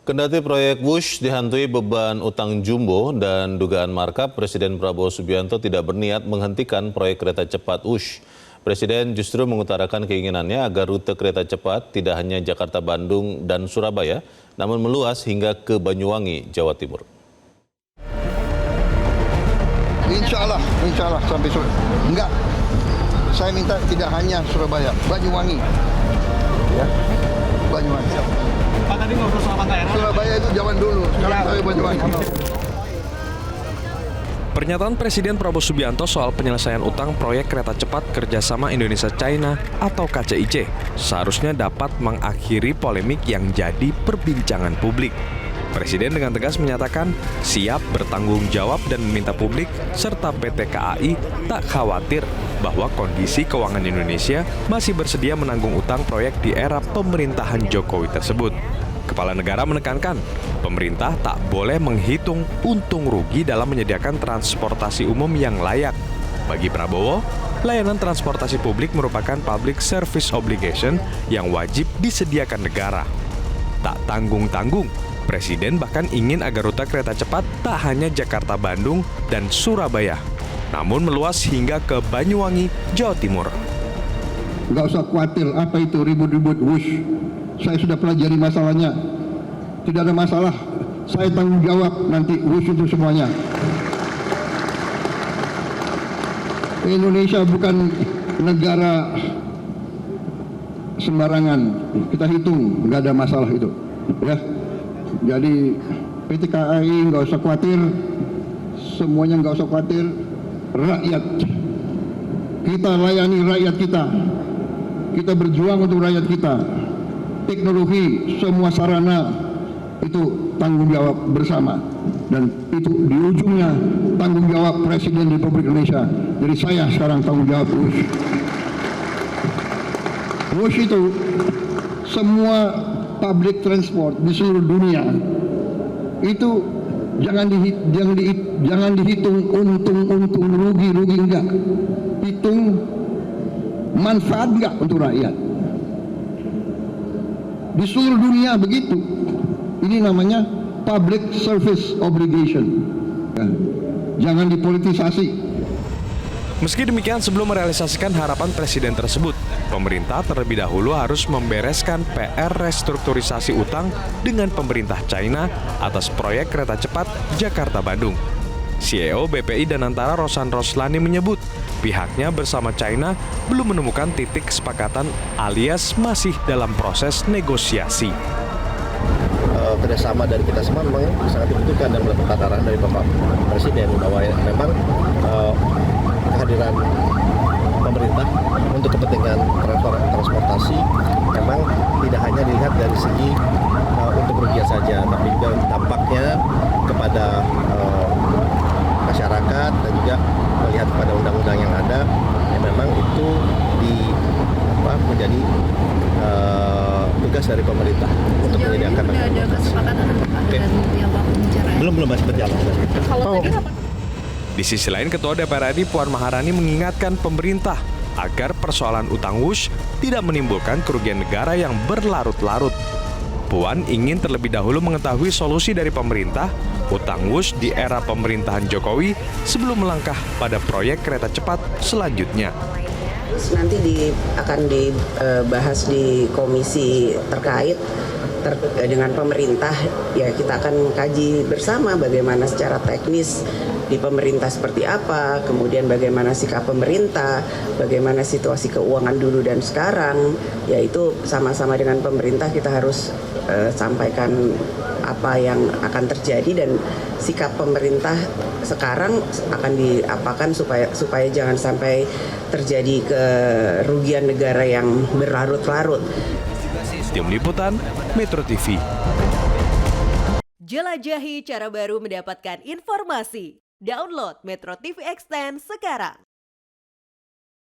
Kendati proyek Wush dihantui beban utang jumbo dan dugaan markup, Presiden Prabowo Subianto tidak berniat menghentikan proyek kereta cepat Wush. Presiden justru mengutarakan keinginannya agar rute kereta cepat tidak hanya Jakarta-Bandung dan Surabaya, namun meluas hingga ke Banyuwangi, Jawa Timur. Insya Allah sampai sore. Enggak, saya minta tidak hanya Surabaya, Banyuwangi. Ya, Banyuwangi. Pak, tadi ngobrol soal Pantai Air. Surabaya itu zaman dulu, sekarang saya Banyuwangi. Pernyataan Presiden Prabowo Subianto soal penyelesaian utang proyek kereta cepat kerjasama Indonesia-China atau KCIC seharusnya dapat mengakhiri polemik yang jadi perbincangan publik. Presiden dengan tegas menyatakan siap bertanggung jawab dan meminta publik serta PT KAI tak khawatir bahwa kondisi keuangan Indonesia masih bersedia menanggung utang proyek di era pemerintahan Jokowi tersebut. Kepala negara menekankan, pemerintah tak boleh menghitung untung rugi dalam menyediakan transportasi umum yang layak. Bagi Prabowo, layanan transportasi publik merupakan public service obligation yang wajib disediakan negara. Tak tanggung-tanggung, Presiden bahkan ingin agar rute kereta cepat tak hanya Jakarta-Bandung dan Surabaya, namun meluas hingga ke Banyuwangi, Jawa Timur. Nggak usah khawatir apa itu ribut-ribut Wush. Saya sudah pelajari masalahnya. Tidak ada masalah. Saya tanggung jawab nanti Wush itu semuanya. Indonesia bukan negara sembarangan. Kita hitung, nggak ada masalah itu. Ya. Jadi PT KAI nggak usah khawatir. Semuanya nggak usah khawatir. Rakyat. Kita layani rakyat kita. Kita berjuang untuk rakyat kita. Teknologi, semua sarana itu tanggung jawab bersama. Dan itu di ujungnya tanggung jawab Presiden Republik Indonesia. Jadi saya sekarang tanggung jawab Wush. Wush itu semua public transport di seluruh dunia itu jangan dihitung untung rugi enggak. Hitung manfaat enggak untuk rakyat. Di seluruh dunia begitu. Ini namanya public service obligation. Ya. Jangan dipolitisasi. Meski demikian, sebelum merealisasikan harapan Presiden tersebut, pemerintah terlebih dahulu harus membereskan PR restrukturisasi utang dengan pemerintah China atas proyek kereta cepat Jakarta-Bandung. CEO BPI Danantara Rosan Roslani menyebut pihaknya bersama China belum menemukan titik kesepakatan alias masih dalam proses negosiasi. Kerjasama dari kita semua memang sangat dibutuhkan dan mendapat arahan dari Bapak Presiden bahwa memang kehadiran pemerintah untuk kepentingan transportasi memang tidak hanya dilihat dari segi untuk kerugian saja, tapi juga dampaknya kepada masyarakat dan juga melihat pada undang-undang yang ada yang memang itu menjadi tugas dari pemerintah untuk menyediakan. Ada kesepakatan dengan pihak pembicara? Belum masih berjalan. Di sisi lain, Ketua DPR RI Puan Maharani mengingatkan pemerintah agar persoalan utang Wush tidak menimbulkan kerugian negara yang berlarut-larut. Puan ingin terlebih dahulu mengetahui solusi dari pemerintah utang Wush di era pemerintahan Jokowi sebelum melangkah pada proyek kereta cepat selanjutnya. Nanti akan dibahas di komisi terkait dengan pemerintah. Ya, kita akan kaji bersama bagaimana secara teknis di pemerintah seperti apa, kemudian bagaimana sikap pemerintah, bagaimana situasi keuangan dulu dan sekarang. Ya, itu sama-sama dengan pemerintah kita harus sampaikan apa yang akan terjadi dan sikap pemerintah sekarang akan diapakan supaya jangan sampai terjadi kerugian negara yang berlarut-larut. Tim Liputan Metro TV. Jelajahi cara baru mendapatkan informasi. Download Metro TV Extend sekarang.